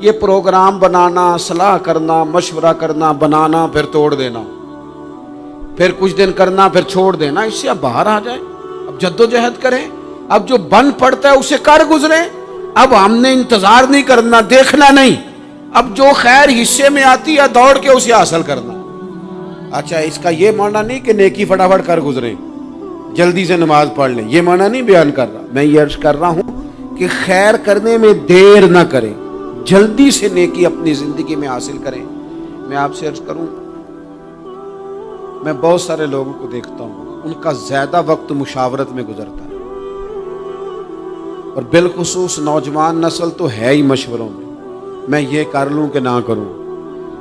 یہ پروگرام بنانا، صلاح کرنا، مشورہ کرنا، بنانا پھر توڑ دینا، پھر کچھ دن کرنا پھر چھوڑ دینا، اس سے اب باہر آ جائیں، اب جدوجہد کریں، اب جو بن پڑتا ہے اسے کر گزریں۔ اب ہم نے انتظار نہیں کرنا، دیکھنا نہیں، اب جو خیر حصے میں آتی ہے دوڑ کے اسے حاصل کرنا۔ اچھا، اس کا یہ معنی نہیں کہ نیکی فٹافٹ کر گزریں، جلدی سے نماز پڑھ لیں، یہ معنی نہیں بیان کر رہا۔ میں یہ عرض کر رہا ہوں کہ خیر کرنے میں دیر نہ کریں، جلدی سے نیکی اپنی زندگی میں حاصل کریں۔ میں آپ سے عرض کروں، میں بہت سارے لوگوں کو دیکھتا ہوں، ان کا زیادہ وقت مشاورت میں گزرتا ہے، اور بالخصوص نوجوان نسل تو ہے ہی مشوروں میں یہ کر لوں کہ نہ کروں،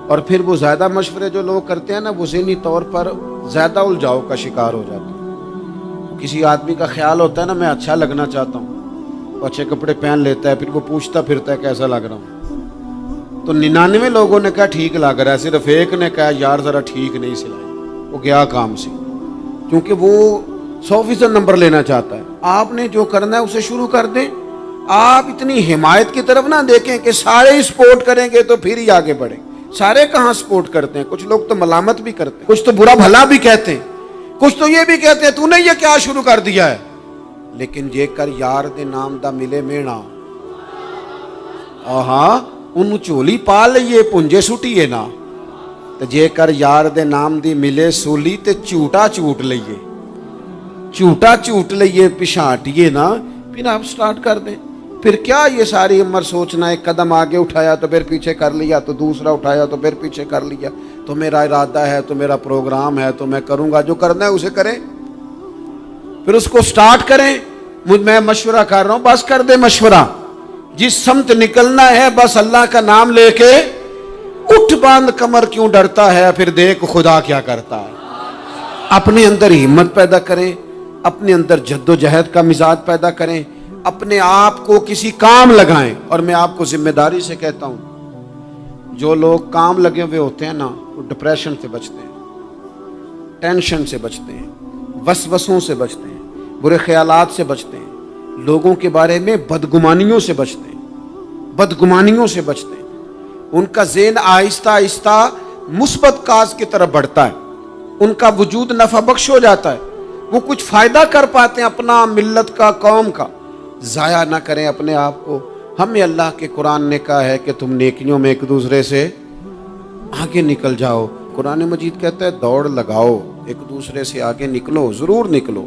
اور پھر وہ زیادہ مشورے جو لوگ کرتے ہیں نا، وہ ذہنی طور پر زیادہ الجھاؤ کا شکار ہو جاتے ہیں۔ کسی آدمی کا خیال ہوتا ہے نا، میں اچھا لگنا چاہتا ہوں، وہ اچھے کپڑے پہن لیتا ہے، پھر وہ پوچھتا پھرتا ہے کیسا لگ رہا ہوں، تو 99 لوگوں نے کہا ٹھیک لگ رہا ہے، صرف ایک نے کہا یار ذرا ٹھیک نہیں سلائی، وہ گیا کام سے، کیونکہ وہ 100% نمبر لینا چاہتا ہے۔ آپ نے جو کرنا ہے اسے شروع کر دیں، آپ اتنی حمایت کی طرف نہ دیکھیں کہ سارے ہی سپورٹ کریں گے تو پھر ہی آگے بڑھیں۔ سارے کہاں سپورٹ کرتے ہیں، کچھ لوگ تو ملامت بھی کرتے ہیں، کچھ تو برا بھلا بھی کہتے ہیں، کچھ تو یہ بھی کہتے ہیں تو نے یہ کیا شروع کر دیا ہے۔ لیکن جے کر یار دے نام دا ملے مینا، ہاں ان چولی پا لئیے پنجے سٹیے نا، تو جے کر یار دے نام دی ملے سولی تے چوٹا چوٹ لئیے، چوٹا چوٹ لئیے پچھاٹیے نا، پھر آپ سٹارٹ کر دیں۔ پھر کیا یہ ساری عمر سوچنا، ایک قدم آگے اٹھایا تو پھر پیچھے کر لیا، تو دوسرا اٹھایا تو پھر پیچھے کر لیا، تو میرا ارادہ ہے، تو میرا پروگرام ہے، تو میں کروں گا، جو کرنا ہے اسے کریں، پھر اس کو سٹارٹ کریں۔ میں مشورہ کر رہا ہوں، بس کر دے مشورہ، جس سمت نکلنا ہے بس اللہ کا نام لے کے اٹھ، باندھ کمر کیوں ڈرتا ہے، پھر دیکھ خدا کیا کرتا ہے۔ اپنے اندر ہمت پیدا کریں، اپنے اندر جد و جہد کا مزاج پیدا کریں، اپنے آپ کو کسی کام لگائیں۔ اور میں آپ کو ذمہ داری سے کہتا ہوں، جو لوگ کام لگے ہوئے ہوتے ہیں نا، وہ ڈپریشن سے بچتے ہیں، ٹینشن سے بچتے ہیں، وسوسوں سے بچتے ہیں، برے خیالات سے بچتے ہیں، لوگوں کے بارے میں بدگمانیوں سے بچتے ہیں، بدگمانیوں سے بچتے ہیں۔ ان کا ذہن آہستہ آہستہ مثبت کاز کی طرف بڑھتا ہے، ان کا وجود نفع بخش ہو جاتا ہے، وہ کچھ فائدہ کر پاتے ہیں اپنا، ملت کا، قوم کا۔ ضائع نہ کریں اپنے آپ کو۔ ہمیں اللہ کے قرآن نے کہا ہے کہ تم نیکیوں میں ایک دوسرے سے آگے نکل جاؤ۔ قرآن مجید کہتا ہے دوڑ لگاؤ، ایک دوسرے سے آگے نکلو، ضرور نکلو،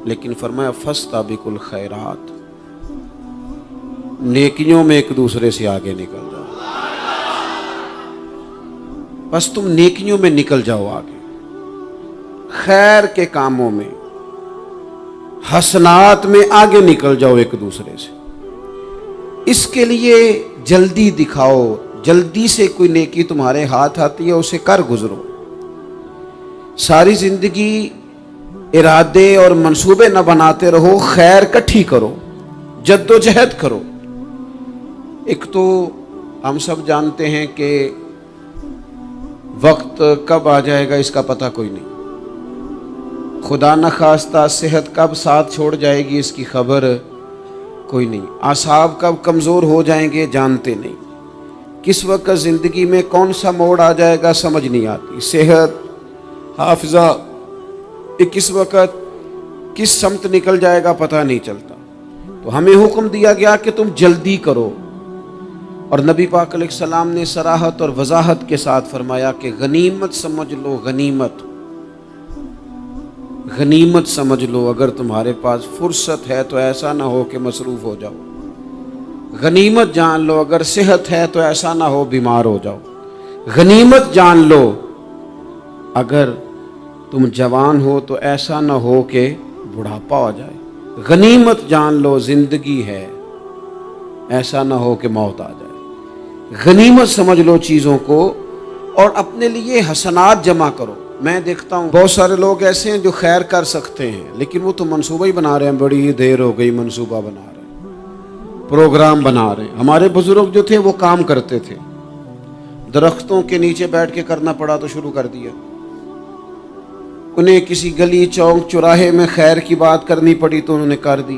لیکن فرمایا فاستبقوا الخیرات، نیکیوں میں ایک دوسرے سے آگے نکل جاؤ۔ بس تم نیکیوں میں نکل جاؤ آگے، خیر کے کاموں میں، حسنات میں آگے نکل جاؤ ایک دوسرے سے۔ اس کے لیے جلدی دکھاؤ، جلدی سے کوئی نیکی تمہارے ہاتھ آتی ہے اسے کر گزرو۔ ساری زندگی ارادے اور منصوبے نہ بناتے رہو، خیر کٹھی کرو، جد و جہد کرو۔ ایک تو ہم سب جانتے ہیں کہ وقت کب آ جائے گا اس کا پتہ کوئی نہیں، خدا نخواستہ صحت کب ساتھ چھوڑ جائے گی اس کی خبر کوئی نہیں، اعصاب کب کمزور ہو جائیں گے جانتے نہیں، کس وقت زندگی میں کون سا موڑ آ جائے گا سمجھ نہیں آتی، صحت، حافظہ، کس وقت کس سمت نکل جائے گا پتہ نہیں چلتا۔ تو ہمیں حکم دیا گیا کہ تم جلدی کرو، اور نبی پاک علیہ السلام نے صراحت اور وضاحت کے ساتھ فرمایا کہ غنیمت سمجھ لو، غنیمت غنیمت سمجھ لو، اگر تمہارے پاس فرصت ہے تو ایسا نہ ہو کہ مصروف ہو جاؤ، غنیمت جان لو اگر صحت ہے تو ایسا نہ ہو بیمار ہو جاؤ، غنیمت جان لو اگر تم جوان ہو تو ایسا نہ ہو کہ بڑھاپا ہو جائے، غنیمت جان لو زندگی ہے، ایسا نہ ہو کہ موت آ جائے۔ غنیمت سمجھ لو چیزوں کو، اور اپنے لیے حسنات جمع کرو۔ میں دیکھتا ہوں بہت سارے لوگ ایسے ہیں جو خیر کر سکتے ہیں، لیکن وہ تو منصوبہ ہی بنا رہے ہیں، بڑی دیر ہو گئی منصوبہ بنا رہے ہیں، پروگرام بنا رہے ہیں۔ ہمارے بزرگ جو تھے وہ کام کرتے تھے، درختوں کے نیچے بیٹھ کے کرنا پڑا تو شروع کر دیا، انہیں کسی گلی چوک چوراہے میں خیر کی بات کرنی پڑی تو انہوں نے کر دی،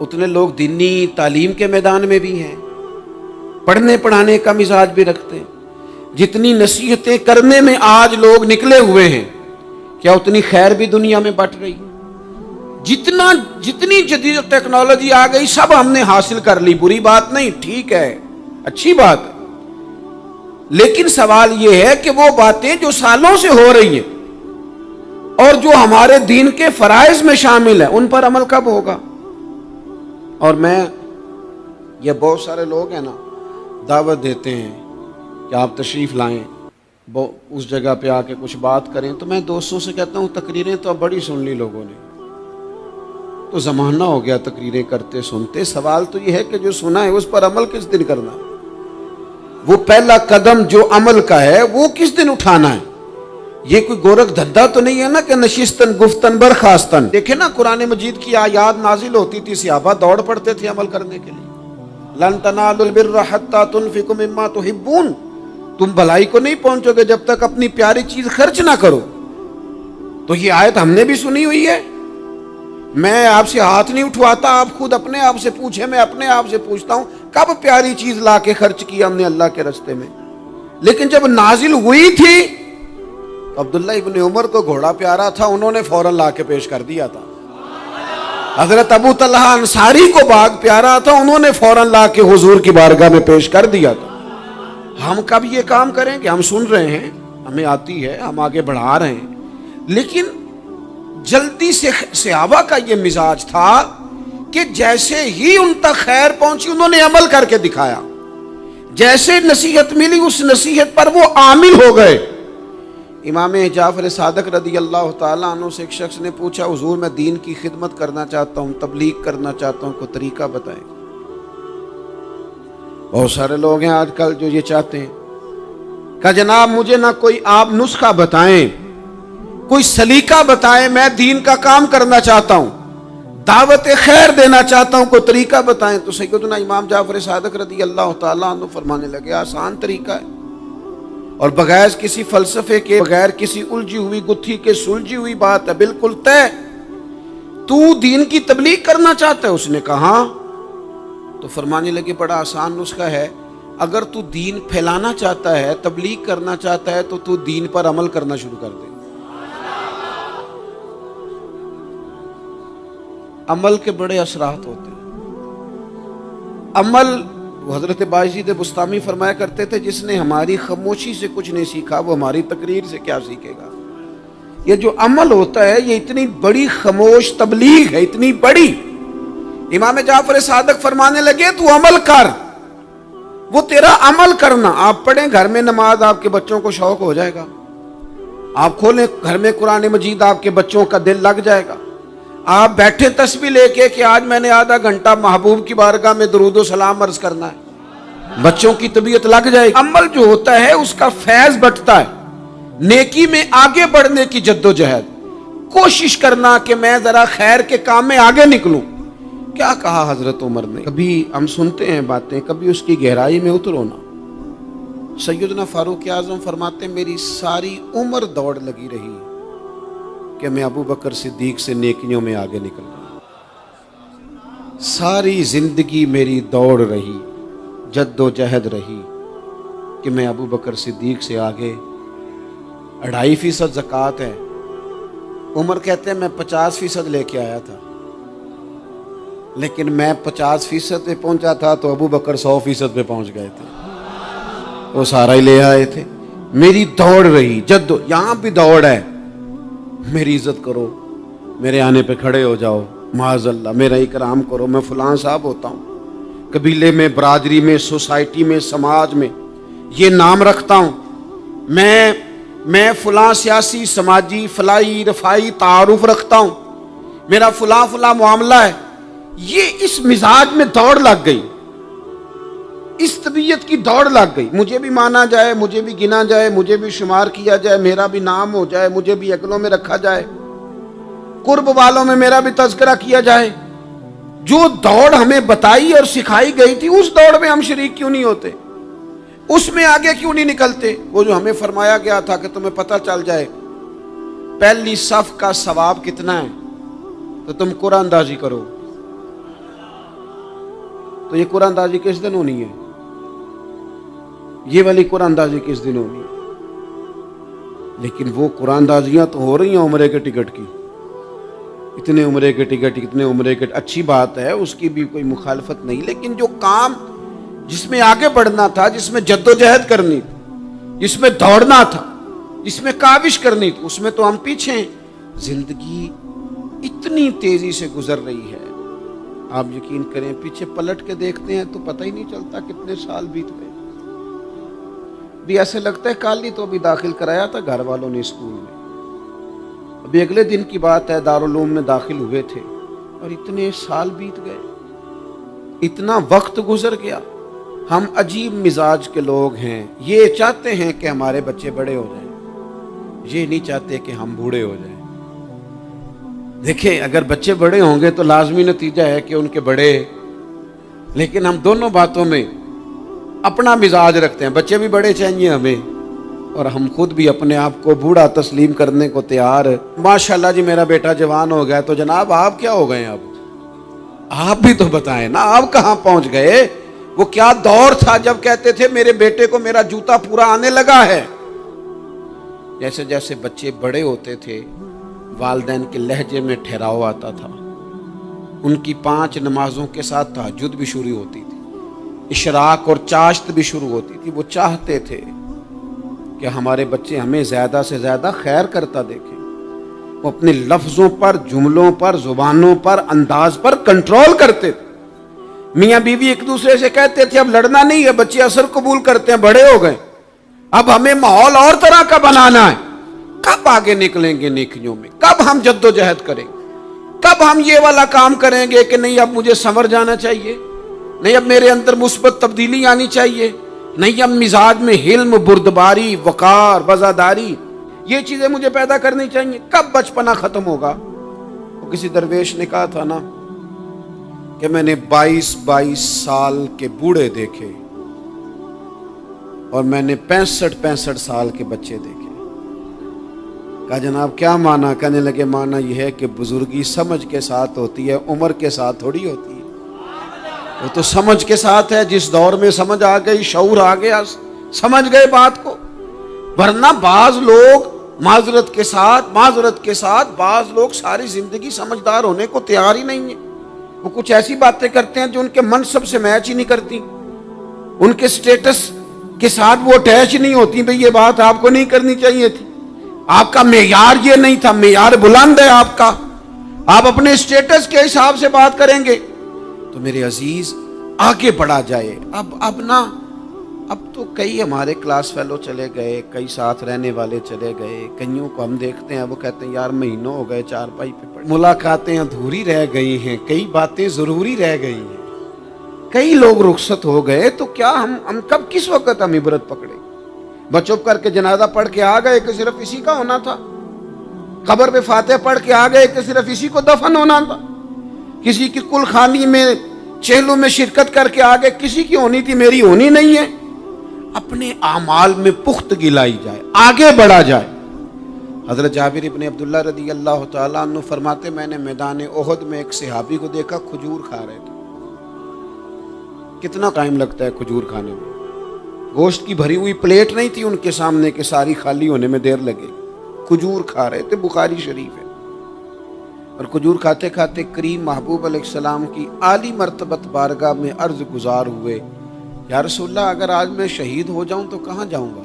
اتنے لوگ دینی تعلیم کے میدان میں بھی ہیں، پڑھنے پڑھانے کا مزاج بھی رکھتے ہیں۔ جتنی نصیحتیں کرنے میں آج لوگ نکلے ہوئے ہیں، کیا اتنی خیر بھی دنیا میں بٹ رہی؟ جتنی جدید ٹیکنالوجی آ گئی سب ہم نے حاصل کر لی، بری بات نہیں، ٹھیک ہے، اچھی بات ہے، لیکن سوال یہ ہے کہ وہ باتیں جو سالوں سے ہو رہی ہیں اور جو ہمارے دین کے فرائض میں شامل ہیں ان پر عمل کب ہوگا؟ اور یہ بہت سارے لوگ ہیں نا، دعوت دیتے ہیں کہ آپ تشریف لائیں، اس جگہ پہ آ کے کچھ بات کریں، تو میں دوستوں سے کہتا ہوں تقریریں تو اب بڑی سن لی لوگوں نے، تو زمانہ ہو گیا تقریریں کرتے سنتے۔ سوال تو یہ ہے کہ جو سنا ہے اس پر عمل کس دن کرنا ہے؟ وہ پہلا قدم جو عمل کا ہے وہ کس دن اٹھانا ہے؟ یہ کوئی گورکھ دھندا تو نہیں ہے نا کہ نشستن گفتن برخاستن۔ دیکھیں نا قرآن مجید کی آیات نازل ہوتی تھی، صحابہ دوڑ پڑتے تھے عمل کرنے کے لیے۔ لن تنالوا البر حتى تنفقوا مما تحبون، تم بھلائی کو نہیں پہنچو گے جب تک اپنی پیاری چیز خرچ نہ کرو۔ تو یہ آیت ہم نے بھی سنی ہوئی ہے، میں آپ سے ہاتھ نہیں اٹھواتا، آپ خود اپنے آپ سے پوچھیں، میں اپنے آپ سے پوچھتا ہوں کب پیاری چیز لا کے خرچ کیا ہم نے اللہ کے راستے میں؟ لیکن جب نازل ہوئی تھی عبداللہ ابن عمر کو گھوڑا پیارا تھا، انہوں نے فوراً لا کے پیش کر دیا تھا۔ حضرت ابو طلحہ انصاری کو باغ پیارا تھا، انہوں نے فوراً لا کے حضور کی بارگاہ میں پیش کر دیا تھا۔ ہم کب یہ کام کریں کہ ہم سن رہے ہیں، ہمیں آتی ہے، ہم آگے بڑھا رہے ہیں، لیکن جلدی سے صحابہ کا یہ مزاج تھا کہ جیسے ہی ان تک خیر پہنچی انہوں نے عمل کر کے دکھایا، جیسے نصیحت ملی اس نصیحت پر وہ عامل ہو گئے۔ امام جعفر صادق رضی اللہ تعالیٰ عنہ سے ایک شخص نے پوچھا، حضور میں دین کی خدمت کرنا چاہتا ہوں، تبلیغ کرنا چاہتا ہوں، کوئی طریقہ بتائیں۔ بہت سارے لوگ ہیں آج کل جو یہ چاہتے ہیں کہ جناب مجھے نہ کوئی آپ نسخہ بتائیں، کوئی سلیقہ بتائیں، میں دین کا کام کرنا چاہتا ہوں، دعوت خیر دینا چاہتا ہوں، کوئی طریقہ بتائیں۔ تو سیدنا امام جعفر صادق رضی اللہ تعالیٰ عنہ فرمانے لگے، آسان طریقہ ہے، اور بغیر کسی فلسفے کے، بغیر کسی الجھی ہوئی گتھی کے سلجھی ہوئی بات ہے، بالکل طے۔ تو دین کی تبلیغ کرنا چاہتا ہے؟ اس نے کہا ہاں۔ تو فرمانے لگے بڑا آسان نسخہ ہے، اگر تو دین پھیلانا چاہتا ہے، تبلیغ کرنا چاہتا ہے، تو دین پر عمل کرنا شروع کر دے۔ عمل کے بڑے اثرات ہوتے ہیں۔ عمل، حضرت باجید بستامی فرمایا کرتے تھے، جس نے ہماری خاموشی سے کچھ نہیں سیکھا وہ ہماری تقریر سے کیا سیکھے گا۔ یہ جو عمل ہوتا ہے یہ اتنی بڑی خاموش تبلیغ ہے، اتنی بڑی۔ امام جعفر صادق فرمانے لگے تو عمل کر، وہ تیرا عمل کرنا۔ آپ پڑھیں گھر میں نماز، آپ کے بچوں کو شوق ہو جائے گا، آپ کھولیں گھر میں قرآن مجید، آپ کے بچوں کا دل لگ جائے گا۔ آپ بیٹھے تسبیح لے کے کہ آج میں نے آدھا گھنٹہ محبوب کی بارگاہ میں درود و سلام عرض کرنا ہے، بچوں کی طبیعت لگ جائے گی۔ عمل جو ہوتا ہے اس کا فیض بٹتا ہے، نیکی میں آگے بڑھنے کی جدوجہد، کوشش کرنا کہ میں ذرا خیر کے کام میں آگے نکلوں۔ کیا کہا حضرت عمر نے؟ کبھی ہم سنتے ہیں باتیں، کبھی اس کی گہرائی میں اترو نا۔ سیدنا فاروق اعظم فرماتے میری ساری عمر دوڑ لگی رہی کہ میں ابو بکر صدیق سے نیکیوں میں آگے نکل رہا، ساری زندگی میری دوڑ رہی، جد و جہد رہی کہ میں ابو بکر صدیق سے آگے۔ 2.5% زکوٰۃ ہے، عمر کہتے ہیں میں 50% لے کے آیا تھا، لیکن میں 50% پہ پہنچا تھا تو ابو بکر 100% پہ پہنچ گئے تھے، وہ سارا ہی لے آئے تھے۔ میری دوڑ رہی، یہاں بھی دوڑ ہے، میری عزت کرو، میرے آنے پہ کھڑے ہو جاؤ، معاذ اللہ میرا اکرام کرو، میں فلاں صاحب ہوتا ہوں، قبیلے میں، برادری میں، سوسائٹی میں، سماج میں یہ نام رکھتا ہوں، میں فلاں سیاسی، سماجی، فلاحی، رفائی تعارف رکھتا ہوں، میرا فلاں معاملہ ہے۔ یہ اس مزاج میں دوڑ لگ گئی، اس طبیعت کی دوڑ لگ گئی، مجھے بھی مانا جائے، مجھے بھی گنا جائے، مجھے بھی شمار کیا جائے، میرا بھی نام ہو جائے، مجھے بھی اگلوں میں رکھا جائے، قرب والوں میں میرا بھی تذکرہ کیا جائے۔ جو دوڑ ہمیں بتائی اور سکھائی گئی تھی اس دوڑ میں ہم شریک کیوں نہیں ہوتے؟ اس میں آگے کیوں نہیں نکلتے؟ وہ جو ہمیں فرمایا گیا تھا کہ تمہیں پتہ چل جائے پہلی صف کا ثواب کتنا ہے تو تم قرآن اندازی کرو، تو یہ قرآن اندازی کس دن ہونی ہے؟ یہ والی قرآن اندازی کس دن ہونی ہے؟ لیکن وہ قرآن اندازیاں تو ہو رہی ہیں عمرے کے ٹکٹ کی، اتنے عمرے کے ٹکٹ، اتنے عمرے کے، اچھی بات ہے، اس کی بھی کوئی مخالفت نہیں، لیکن جو کام جس میں آگے بڑھنا تھا، جس میں جد و جہد کرنی تھی، جس میں دوڑنا تھا، جس میں کاوش کرنی تھی، اس میں تو ہم پیچھے ہیں۔ زندگی اتنی تیزی سے گزر رہی ہے، آپ یقین کریں پیچھے پلٹ کے دیکھتے ہیں تو پتہ ہی نہیں چلتا کتنے سال بیت گئے۔ بھی ایسے لگتا ہے کل ہی تو ابھی داخل کرایا تھا گھر والوں نے اسکول میں، ابھی اگلے دن کی بات ہے دارالعلوم میں داخل ہوئے تھے اور اتنے سال بیت گئے، اتنا وقت گزر گیا۔ ہم عجیب مزاج کے لوگ ہیں، یہ چاہتے ہیں کہ ہمارے بچے بڑے ہو جائیں، یہ نہیں چاہتے کہ ہم بوڑھے ہو جائیں۔ دیکھیں اگر بچے بڑے ہوں گے تو لازمی نتیجہ ہے کہ ان کے بڑے، لیکن ہم دونوں باتوں میں اپنا مزاج رکھتے ہیں، بچے بھی بڑے چاہیے ہمیں اور ہم خود بھی اپنے آپ کو بوڑھا تسلیم کرنے کو تیار۔ ماشاءاللہ جی میرا بیٹا جوان ہو گیا، تو جناب آپ کیا ہو گئے ہیں؟ اب آپ بھی تو بتائیں نا، آپ کہاں پہنچ گئے؟ وہ کیا دور تھا جب کہتے تھے میرے بیٹے کو میرا جوتا پورا آنے لگا ہے۔ جیسے جیسے بچے بڑے ہوتے تھے والدین کے لہجے میں ٹھہراؤ آتا تھا، ان کی 5 نمازوں کے ساتھ تہجد بھی شروع ہوتی تھی، اشراق اور چاشت بھی شروع ہوتی تھی۔ وہ چاہتے تھے کہ ہمارے بچے ہمیں زیادہ سے زیادہ خیر کرتا دیکھیں، وہ اپنے لفظوں پر، جملوں پر، زبانوں پر، انداز پر کنٹرول کرتے تھے۔ میاں بیوی ایک دوسرے سے کہتے تھے اب لڑنا نہیں ہے، بچے اثر قبول کرتے ہیں، بڑے ہو گئے، اب ہمیں ماحول اور طرح کا بنانا ہے۔ کب آگے نکلیں گے نیکیوں میں؟ کب ہم جد و جہد کریں گے؟ کب ہم یہ والا کام کریں گے کہ نہیں اب مجھے سنور جانا چاہیے، نہیں اب میرے اندر مثبت تبدیلی آنی چاہیے، نہیں اب مزاج میں حلم، بردباری، وقار، وزاداری، یہ چیزیں مجھے پیدا کرنی چاہیے؟ کب بچپنا ختم ہوگا؟ وہ کسی درویش نے کہا تھا نا کہ میں نے 22 سال کے بوڑھے دیکھے اور میں نے 65 سال کے بچے دیکھے۔ کہا جناب کیا معنی؟ کہنے لگے معنی یہ ہے کہ بزرگی سمجھ کے ساتھ ہوتی ہے، عمر کے ساتھ تھوڑی ہوتی ہے۔ وہ تو سمجھ کے ساتھ ہے، جس دور میں سمجھ آ گئی، شعور آ گیا، سمجھ گئے بات کو۔ ورنہ بعض لوگ معذرت کے ساتھ بعض لوگ ساری زندگی سمجھدار ہونے کو تیار ہی نہیں ہیں۔ وہ کچھ ایسی باتیں کرتے ہیں جو ان کے منصب سے میچ ہی نہیں کرتی، ان کے سٹیٹس کے ساتھ وہ اٹیچ نہیں ہوتی۔ بھئی یہ بات آپ کو نہیں کرنی چاہیے تھی، آپ کا معیار یہ نہیں تھا، معیار بلند ہے آپ کا، آپ اپنے سٹیٹس کے حساب سے بات کریں گے۔ تو میرے عزیز آگے بڑھا جائے۔ اب تو کئی ہمارے کلاس فیلو چلے گئے، کئی ساتھ رہنے والے چلے گئے، کئیوں کو ہم دیکھتے ہیں وہ کہتے ہیں یار مہینوں ہو گئے چارپائی پہ پڑے، ملاقاتیں ادھوری رہ گئی ہیں، کئی باتیں ضروری رہ گئی ہیں، کئی لوگ رخصت ہو گئے، تو کیا ہم کب کس وقت ہم عبرت پکڑے؟ بس چپ کر کے جنازہ پڑھ کے آ گئے کہ صرف اسی کا ہونا تھا، قبر پہ فاتحہ پڑھ کے آ گئے کہ صرف اسی کو دفن ہونا تھا، کسی کی کل خانی میں چہلوں میں شرکت کر کے آگے کسی کی ہونی تھی، میری ہونی نہیں ہے۔ اپنے اعمال میں پختگی لائی جائے، آگے بڑھا جائے۔ حضرت جابر ابن عبداللہ رضی اللہ تعالیٰ عنہ فرماتے میں نے میدان احد میں ایک صحابی کو دیکھا کھجور کھا رہے تھے۔ کتنا ٹائم لگتا ہے کھجور کھانے میں؟ گوشت کی بھری ہوئی پلیٹ نہیں تھی ان کے سامنے کہ ساری خالی ہونے میں دیر لگے، کھجور کھا رہے تھے، بخاری شریف ہے۔ اور کھجور کھاتے کھاتے کریم محبوب علیہ السلام کی عالی مرتبت بارگاہ میں عرض گزار ہوئے یا رسول اللہ اگر آج میں شہید ہو جاؤں تو کہاں جاؤں گا؟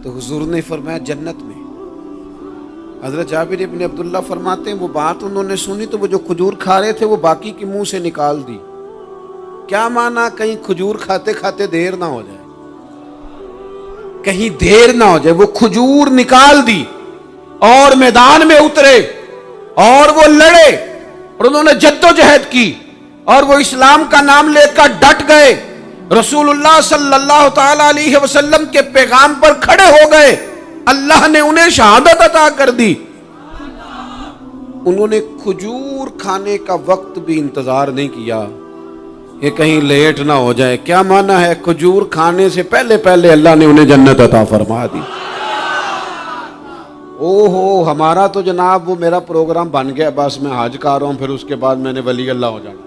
تو حضور نے فرمایا جنت میں۔ حضرت جابر ابن عبداللہ فرماتے ہیں وہ بات انہوں نے سنی تو وہ جو کھجور کھا رہے تھے وہ باقی کے منہ سے نکال دی۔ کیا معنی؟ کہیں کھجور کھاتے کھاتے دیر نہ ہو جائے، کہیں دیر نہ ہو جائے۔ وہ کھجور نکال دی اور میدان میں اترے اور وہ لڑے اور انہوں نے جد و جہد کی اور وہ اسلام کا نام لے کر ڈٹ گئے، رسول اللہ صلی اللہ تعالی علیہ وسلم کے پیغام پر کھڑے ہو گئے، اللہ نے انہیں شہادت عطا کر دی۔ انہوں نے کھجور کھانے کا وقت بھی انتظار نہیں کیا کہ کہیں لیٹ نہ ہو جائے۔ کیا معنی ہے؟ کھجور کھانے سے پہلے پہلے اللہ نے انہیں جنت عطا فرما دی۔ اوہو ہمارا تو جناب وہ میرا پروگرام بن گیا، بس میں حج کر رہا ہوں، پھر اس کے بعد میں نے ولی اللہ ہو جانا۔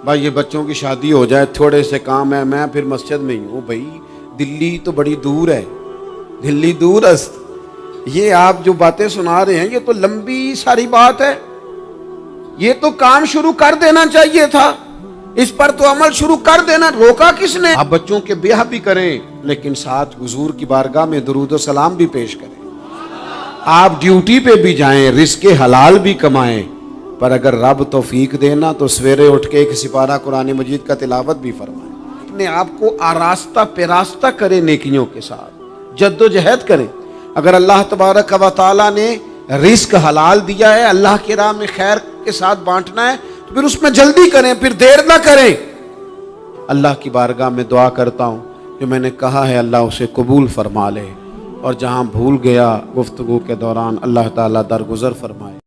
بھائی یہ بچوں کی شادی ہو جائے، تھوڑے سے کام ہے، میں پھر مسجد میں ہی ہوں۔ بھائی دلی تو بڑی دور ہے، دلی دور است، یہ آپ جو باتیں سنا رہے ہیں یہ تو لمبی ساری بات ہے، یہ تو کام شروع کر دینا چاہیے تھا، اس پر تو عمل شروع کر دینا، روکا کس نے؟ آپ بچوں کے بیاہ بھی کریں لیکن ساتھ حضور کی بارگاہ میں درود و سلام بھی پیش کریں، آپ ڈیوٹی پہ بھی جائیں، رزق حلال بھی کمائیں، پر اگر رب توفیق دینا تو سویرے اٹھ کے ایک سپارہ قرآن مجید کا تلاوت بھی فرمائیں، اپنے آپ کو آراستہ پیراستہ کریں، نیکیوں کے ساتھ جد و جہد کریں۔ اگر اللہ تبارک و تعالیٰ نے رزق حلال دیا ہے، اللہ کی راہ میں خیر کے ساتھ بانٹنا ہے، تو پھر اس میں جلدی کریں، پھر دیر نہ کریں۔ اللہ کی بارگاہ میں دعا کرتا ہوں جو میں نے کہا ہے اللہ اسے قبول فرما لے، اور جہاں بھول گیا گفتگو کے دوران اللہ تعالیٰ درگزر فرمائے۔